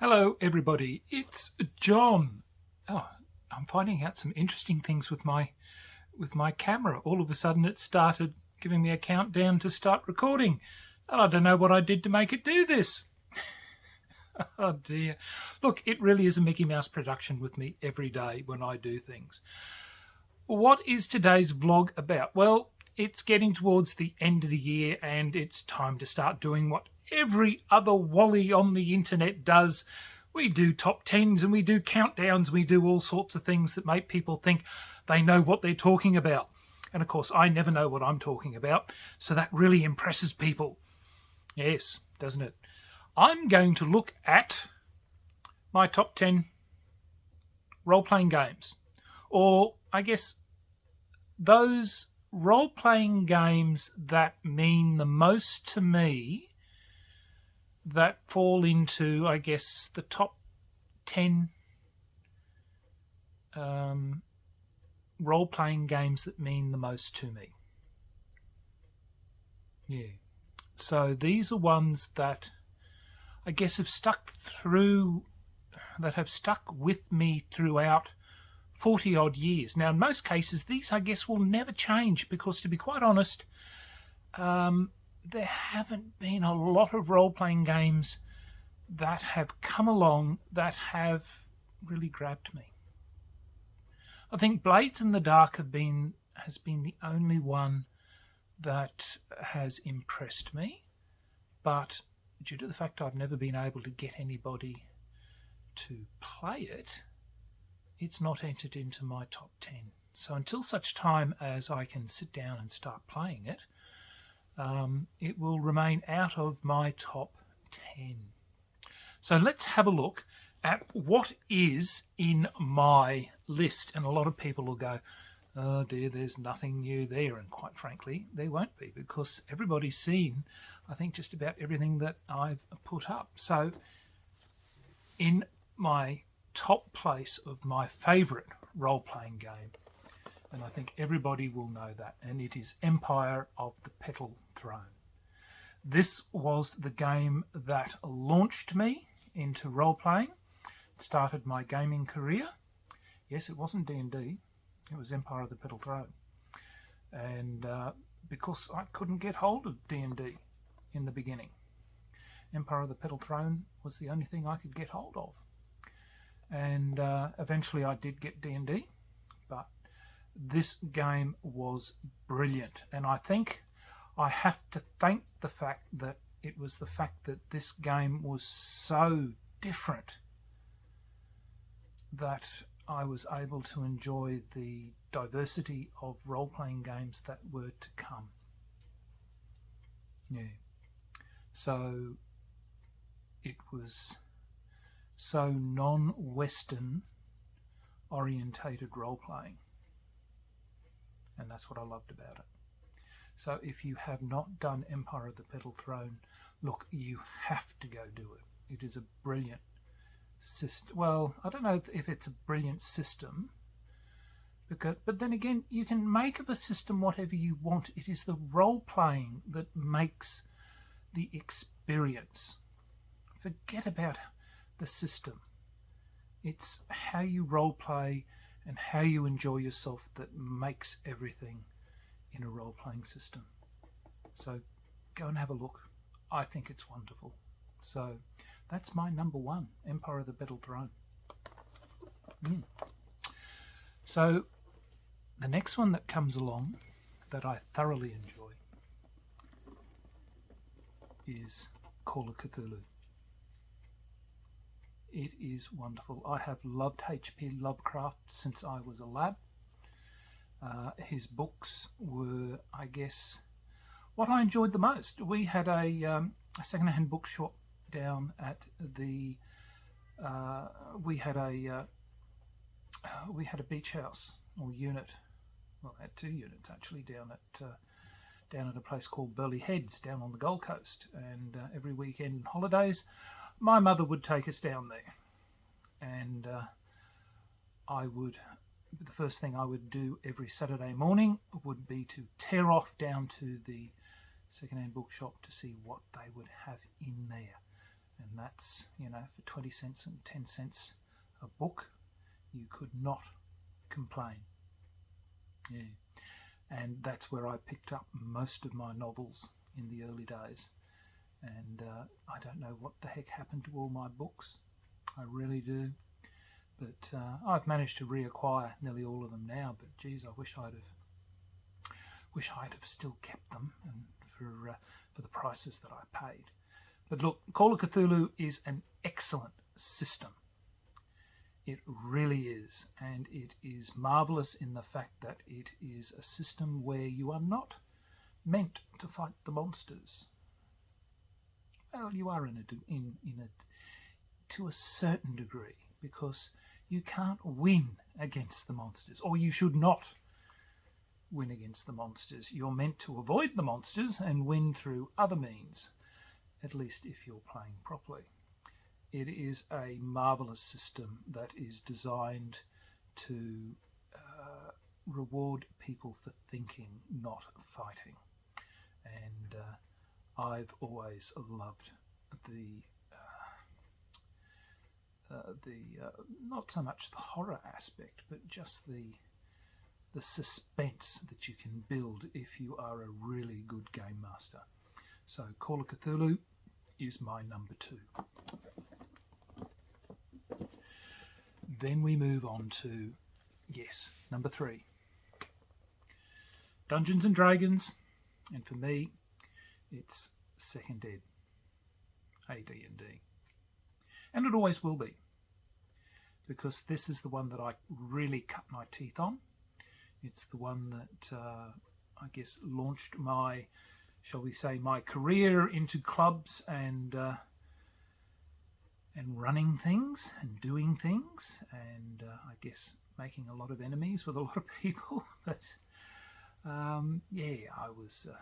Hello everybody, it's John. Oh, I'm finding out some interesting things with my camera. All of a sudden it started giving me a countdown to start recording. And I don't know what I did to make it do this. Oh dear. Look, it really is a Mickey Mouse production with me every day when I do things. What is today's vlog about? Well, it's getting towards the end of the year and it's time to start doing what every other wally on the internet does. We do top 10s and we do countdowns. We do all sorts of things that make people think they know what they're talking about. And of course, I never know what I'm talking about. So that really impresses people. Yes, doesn't it? I'm going to look at my top 10 role-playing games. Or I guess those role-playing games that mean the most to me, that fall into, I guess, the top 10 role-playing games that mean the most to me. Yeah. So these are ones that I guess have stuck with me throughout 40 odd years. Now, in most cases, these I guess will never change because, to be quite honest, there haven't been a lot of role-playing games that have come along that have really grabbed me. I think Blades in the Dark has been the only one that has impressed me, but due to the fact I've never been able to get anybody to play it, it's not entered into my top 10. So until such time as I can sit down and start playing it, it will remain out of my top 10. So let's have a look at what is in my list. And a lot of people will go, oh dear, there's nothing new there. And quite frankly, there won't be, because everybody's seen, I think, just about everything that I've put up. So in my top place of my favourite role-playing game, and I think everybody will know that, and it is Empire of the Petal Throne. This was the game that launched me into role-playing. It started my gaming career. Yes, it wasn't D&D. It was Empire of the Petal Throne. And because I couldn't get hold of D&D in the beginning, Empire of the Petal Throne was the only thing I could get hold of. And eventually I did get D&D, but this game was brilliant. And I think I have to thank the fact that it was the fact that this game was so different that I was able to enjoy the diversity of role-playing games that were to come. Yeah. So it was so non-Western orientated role-playing. And that's what I loved about it. So if you have not done Empire of the Petal Throne, look, you have to go do it. It is a brilliant system. Well, I don't know if it's a brilliant system, but then again, you can make of a system whatever you want. It is the role-playing that makes the experience. Forget about the system. It's how you role-play and how you enjoy yourself that makes everything in a role-playing system. So go and have a look. I think it's wonderful. So that's my number one, Empire of the Petal Throne. So the next one that comes along that I thoroughly enjoy is Call of Cthulhu. It is wonderful. I have loved H.P. Lovecraft since I was a lad. His books were, I guess, what I enjoyed the most. We had a second-hand bookshop down at the. We had a beach house or unit. Well, I had two units actually down at a place called Burleigh Heads down on the Gold Coast. And every weekend and holidays, my mother would take us down there, and the first thing I would do every Saturday morning would be to tear off down to the second-hand bookshop to see what they would have in there. and that's, for 20 cents and 10 cents a book, you could not complain. Yeah. And that's where I picked up most of my novels in the early days. And I don't know what the heck happened to all my books. I really do. But I've managed to reacquire nearly all of them now. But geez, I wish I'd have still kept them, and for the prices that I paid. But look, Call of Cthulhu is an excellent system. It really is, and it is marvellous in the fact that it is a system where you are not meant to fight the monsters. Well, you are to a certain degree, because you can't win against the monsters, or you should not win against the monsters. You're meant to avoid the monsters and win through other means, at least if you're playing properly. It is a marvellous system that is designed to reward people for thinking, not fighting. And I've always loved the not so much the horror aspect, but just the suspense that you can build if you are a really good game master. So Call of Cthulhu is my number 2. Then we move on to, yes, number 3. Dungeons and Dragons, and for me, it's Second Ed, AD&D. And it always will be, because this is the one that I really cut my teeth on. It's the one that I guess launched my, shall we say, my career into clubs and running things and doing things, and I guess making a lot of enemies with a lot of people. But I was a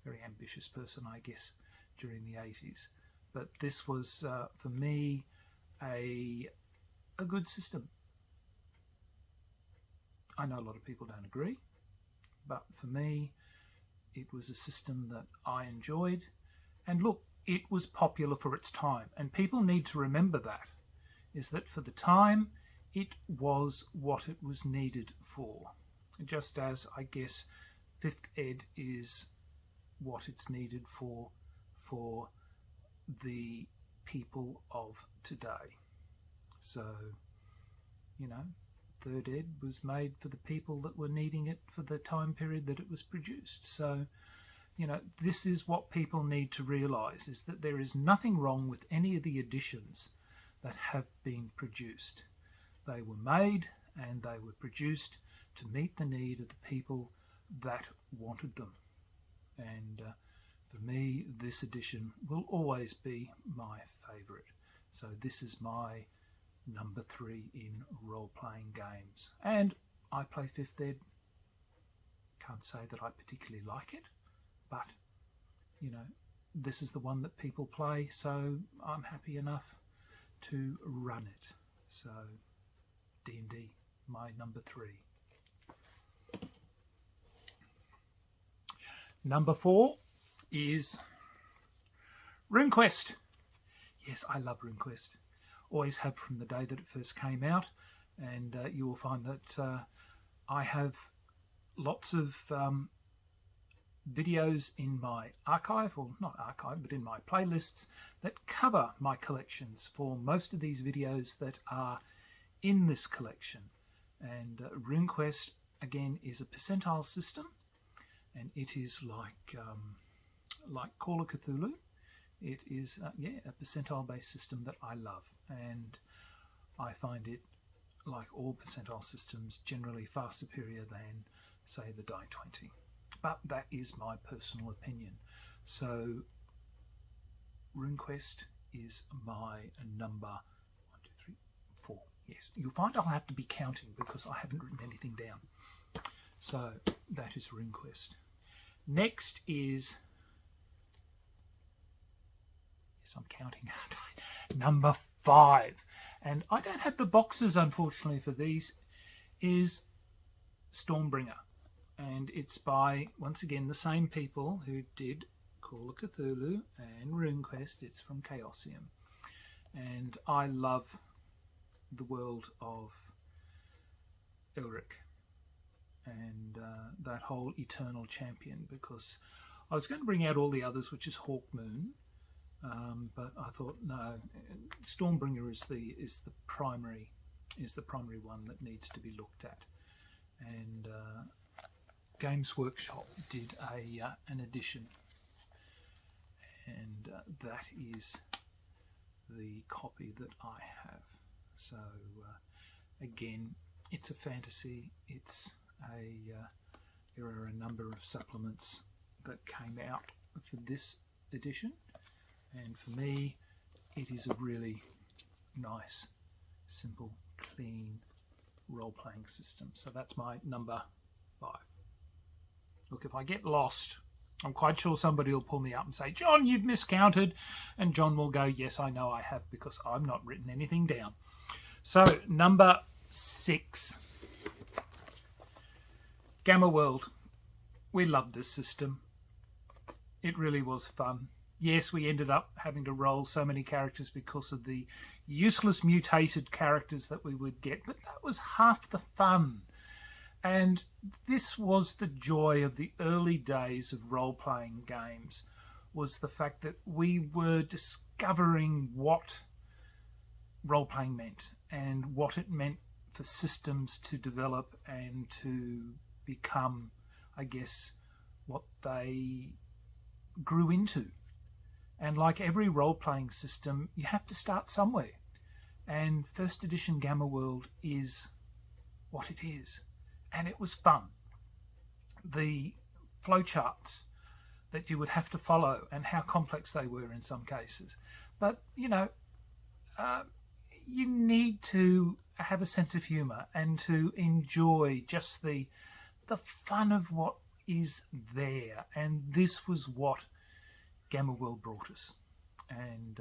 very ambitious person, I guess, during the 80s. But this was, for me, a good system. I know a lot of people don't agree, but for me, it was a system that I enjoyed. And look, it was popular for its time. And people need to remember that, is that for the time, it was what it was needed for. Just as, I guess, 5th Ed is what it's needed for the people of today. So, 3rd Ed was made for the people that were needing it for the time period that it was produced. So, this is what people need to realise, is that there is nothing wrong with any of the editions that have been produced. They were made and they were produced to meet the need of the people that wanted them. And for me, this edition will always be my favourite. So this is my number 3 in role-playing games. And I play 5th Ed. Can't say that I particularly like it, but, this is the one that people play, so I'm happy enough to run it. So D&D, my number 3. Number 4 is RuneQuest. Yes, I love RuneQuest. Always have from the day that it first came out, and you will find that I have lots of videos in my archive, or not archive, but in my playlists that cover my collections for most of these videos that are in this collection. And RuneQuest, again, is a percentile system, and it is like Call of Cthulhu. It is a percentile-based system that I love, and I find it, like all percentile systems, generally far superior than, say, the Die 20. But that is my personal opinion. So RuneQuest is my number 1, 2, 3, 4. Yes, you'll find I'll have to be counting because I haven't written anything down. So that is RuneQuest. Next is, yes, I'm counting, aren't I? Number 5. And I don't have the boxes, unfortunately, for these, is Stormbringer. And it's by, once again, the same people who did Call of Cthulhu and RuneQuest. It's from Chaosium. And I love the world of Elric and that whole eternal champion, because I was going to bring out all the others, which is Hawkmoon, but I thought no, Stormbringer is the primary one that needs to be looked at. And Games Workshop did an edition, and that is the copy that I have. So again, it's a fantasy. There are a number of supplements that came out for this edition, and for me it is a really nice, simple, clean role-playing system. So that's my number 5. Look, if I get lost, I'm quite sure somebody will pull me up and say, John, you've miscounted, and John will go, yes, I know I have, because I've not written anything down. So number 6, Gamma World. We loved this system. It really was fun. Yes, we ended up having to roll so many characters because of the useless mutated characters that we would get, but that was half the fun. And this was the joy of the early days of role-playing games, was the fact that we were discovering what role-playing meant and what it meant for systems to develop and to become, I guess, what they grew into. And like every role-playing system, you have to start somewhere. And first edition Gamma World is what it is. And it was fun. The flowcharts that you would have to follow and how complex they were in some cases. But, you need to have a sense of humour and to enjoy just the fun of what is there. And this was what Gamma World brought us. And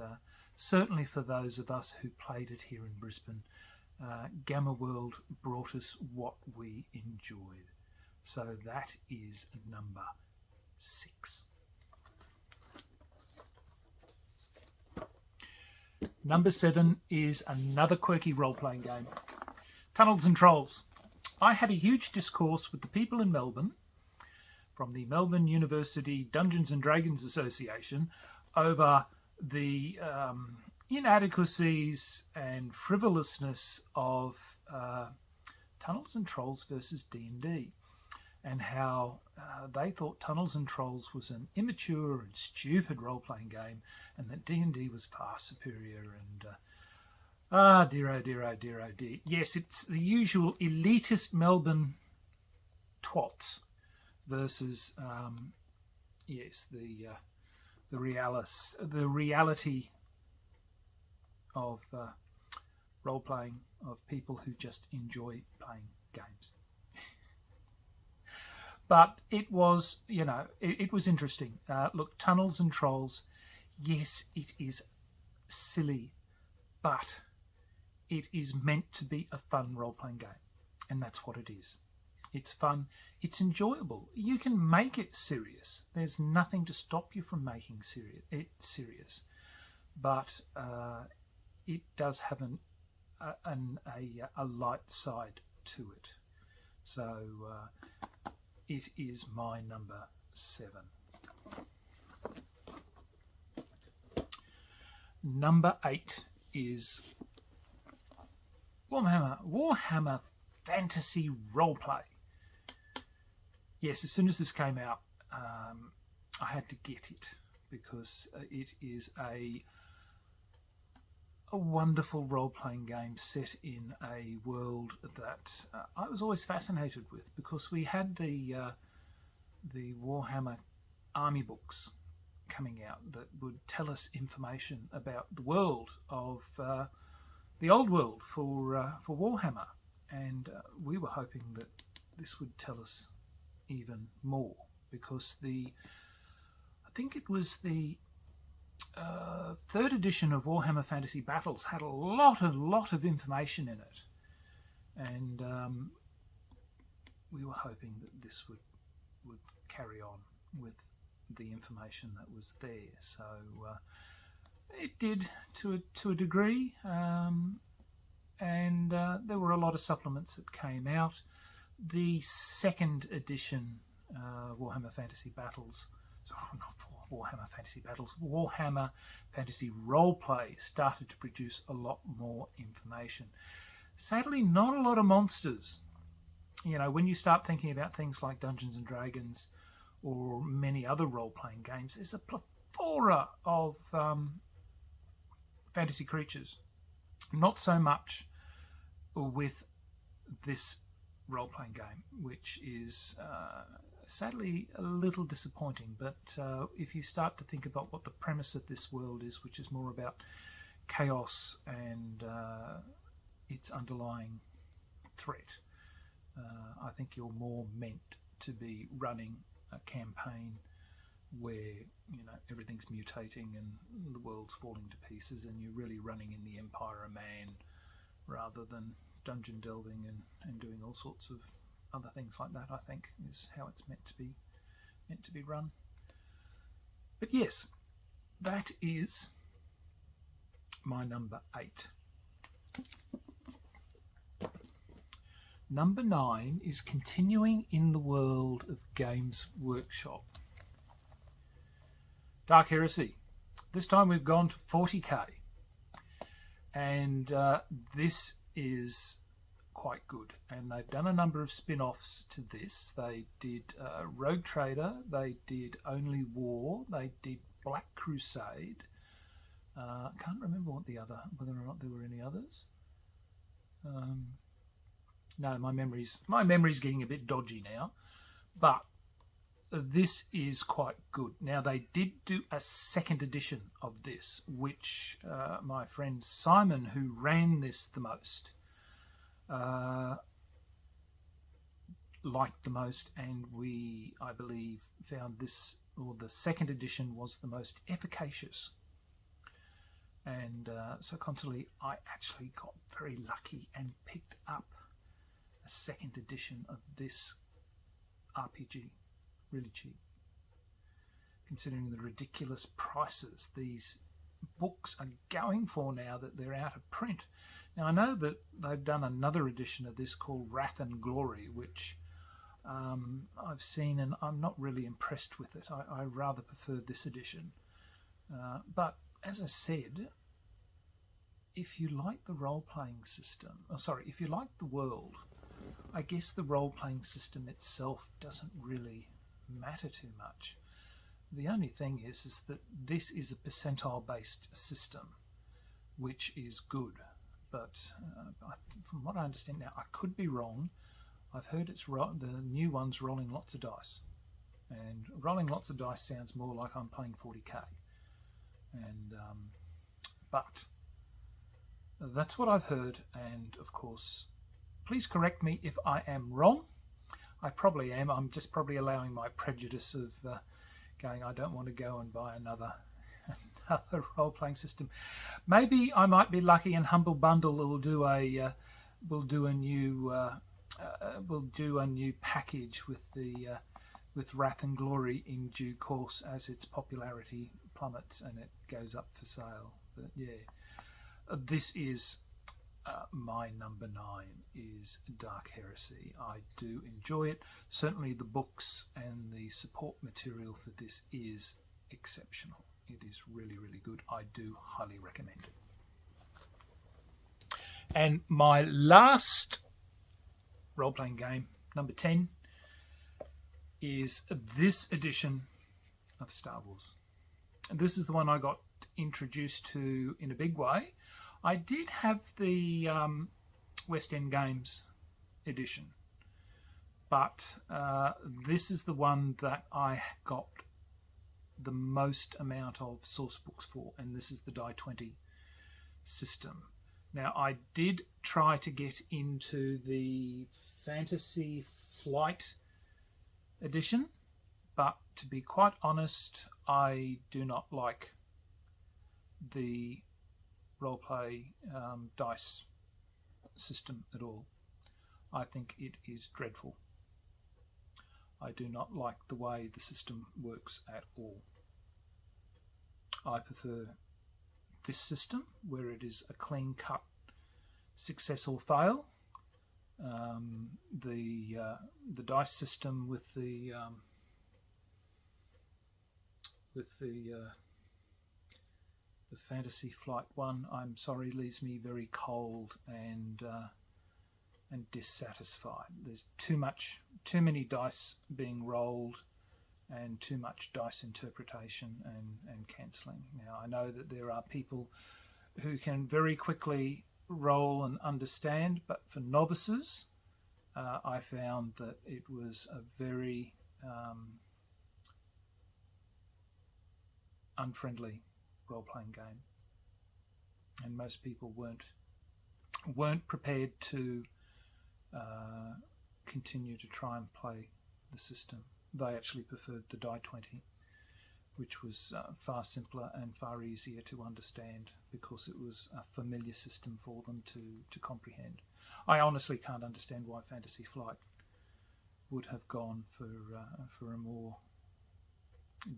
certainly for those of us who played it here in Brisbane, Gamma World brought us what we enjoyed. So that is number 6. Number 7 is another quirky role-playing game, Tunnels and Trolls. I had a huge discourse with the people in Melbourne from the Melbourne University Dungeons and Dragons Association over the inadequacies and frivolousness of Tunnels and Trolls versus D&D, and how they thought Tunnels and Trolls was an immature and stupid role-playing game, and that D&D was far superior. And dear, oh dear, oh dear, oh dear. Yes, it's the usual elitist Melbourne twats versus the reality of role-playing, of people who just enjoy playing games. But it was, it was interesting. Look, Tunnels and Trolls, yes, it is silly, but it is meant to be a fun role-playing game. And that's what it is. It's fun. It's enjoyable. You can make it serious. There's nothing to stop you from making it serious. But it does have a light side to it. So it is my number 7. Number 8 is Warhammer Fantasy Roleplay. Yes, as soon as this came out, I had to get it because it is a wonderful role-playing game set in a world that I was always fascinated with, because we had the Warhammer army books coming out that would tell us information about the world of the old world for Warhammer, and we were hoping that this would tell us even more, because I think it was the 3rd edition of Warhammer Fantasy Battles had a lot of information in it, and we were hoping that this would carry on with the information that was there. So it did to a degree, and there were a lot of supplements that came out. The second edition Warhammer Fantasy Battles, sorry, not Warhammer Fantasy Battles, Warhammer Fantasy Roleplay started to produce a lot more information. Sadly, not a lot of monsters. You know, when you start thinking about things like Dungeons and Dragons or many other role-playing games, there's a plethora of fantasy creatures. Not so much with this role-playing game, which is sadly a little disappointing. But if you start to think about what the premise of this world is, which is more about chaos and its underlying threat, I think you're more meant to be running a campaign where, you know, everything's mutating and the world's falling to pieces, and you're really running in the Empire of Man rather than dungeon delving and doing all sorts of other things like that. I think is how it's meant to be run. But yes, that is my number 8. Number 9 is continuing in the world of Games Workshop. Dark Heresy. This time we've gone to 40k. And this is quite good. And they've done a number of spin-offs to this. They did Rogue Trader. They did Only War. They did Black Crusade. Can't remember whether or not there were any others. No, my memory's getting a bit dodgy now, but this is quite good. Now, they did do a second edition of this, which my friend Simon, who ran this the most, liked the most, and we, I believe, found this, or the second edition was the most efficacious. And so consequently, I actually got very lucky and picked up a second edition of this RPG, really cheap, considering the ridiculous prices these books are going for now that they're out of print. Now, I know that they've done another edition of this called Wrath and Glory, which I've seen, and I'm not really impressed with it. I rather prefer this edition. But as I said, if you like the role-playing system, if you like the world, I guess the role-playing system itself doesn't really matter too much. The only thing is that this is a percentile-based system, which is good. But from what I understand now, I could be wrong. I've heard the new one's rolling lots of dice. And rolling lots of dice sounds more like I'm playing 40k. And but that's what I've heard, and of course, please correct me if I am wrong. I probably am. I'm just probably allowing my prejudice of going, I don't want to go and buy another role-playing system. Maybe I might be lucky, and Humble Bundle will do a new package with Wrath and Glory in due course as its popularity plummets and it goes up for sale. But yeah, this is my number 9 is Dark Heresy. I do enjoy it. Certainly the books and the support material for this is exceptional. It is really, really good. I do highly recommend it. And my last role-playing game, number 10, is this edition of Star Wars. And this is the one I got introduced to in a big way. I did have the West End Games edition, but this is the one that I got the most amount of source books for, and this is the Die 20 system. Now, I did try to get into the Fantasy Flight edition, but to be quite honest, I do not like the roleplay dice system at all. I think it is dreadful. I do not like the way the system works at all. I prefer this system where it is a clean-cut success or fail. The dice system with the Fantasy Flight one, I'm sorry, leaves me very cold and dissatisfied. There's too many dice being rolled and too much dice interpretation and cancelling. Now, I know that there are people who can very quickly roll and understand, but for novices, I found that it was a very unfriendly role-playing game, and most people weren't prepared to continue to try and play the system. They actually preferred the die 20, which was far simpler and far easier to understand because it was a familiar system for them to comprehend. I honestly can't understand why Fantasy Flight would have gone for a more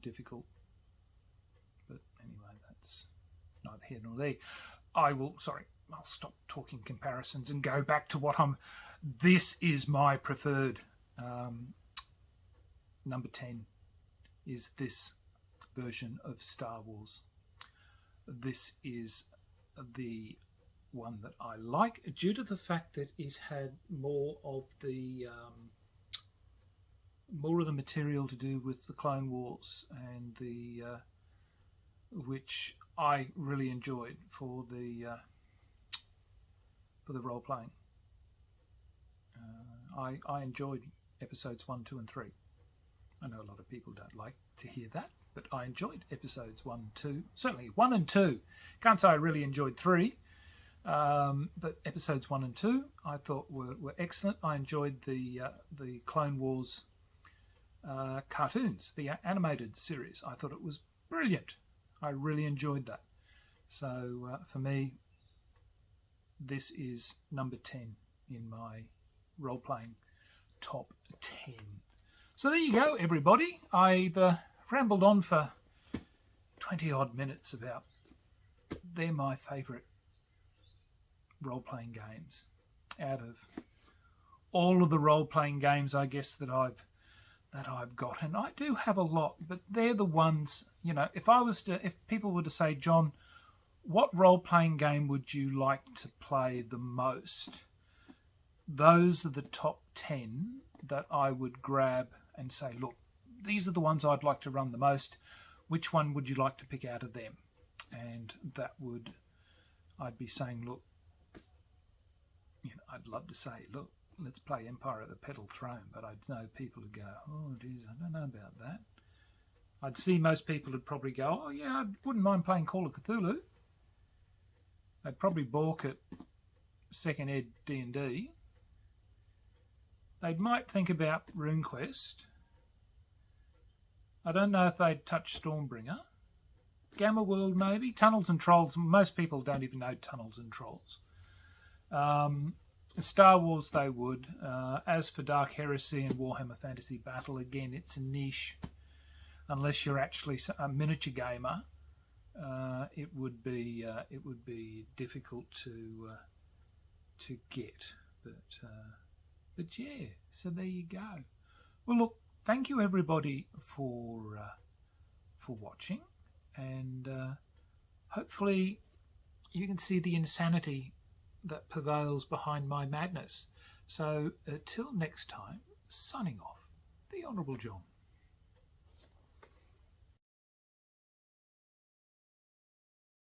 difficult. But anyway, that's neither here nor there. I'll stop talking comparisons and go back to what this is my preferred. Number 10 is this version of Star Wars. This is the one that I like due to the fact that it had more of the material to do with the Clone Wars and the which I really enjoyed for the role playing. I enjoyed episodes 1, 2, and 3. I know a lot of people don't like to hear that, but I enjoyed episodes 1, 2, certainly 1 and 2. Can't say I really enjoyed 3, but episodes 1 and 2 I thought were excellent. I enjoyed the Clone Wars cartoons, the animated series. I thought it was brilliant. I really enjoyed that. So for me, this is number 10 in my role-playing top 10. So there you go, everybody. I've rambled on for 20-odd minutes about they're my favourite role-playing games out of all of the role-playing games, I guess, that I've got. And I do have a lot, but they're the ones, if people were to say, John, what role-playing game would you like to play the most? Those are the top 10 that I would grab and say, look, these are the ones I'd like to run the most. Which one would you like to pick out of them? And I'd be saying, look, I'd love to say, look, let's play Empire of the Petal Throne, but I'd know people would go, oh, geez, I don't know about that. I'd see most people would probably go, oh, yeah, I wouldn't mind playing Call of Cthulhu. They'd probably balk at second ed D&D. They might think about RuneQuest. I don't know if they'd touch Stormbringer. Gamma World, maybe. Tunnels and Trolls. Most people don't even know Tunnels and Trolls. Star Wars, they would. As for Dark Heresy and Warhammer Fantasy Battle, again, it's a niche. Unless you're actually a miniature gamer, it would be difficult to get. But yeah, so there you go. Well, look, thank you everybody for watching, and hopefully you can see the insanity that prevails behind my madness. So till next time, signing off, the Honourable John.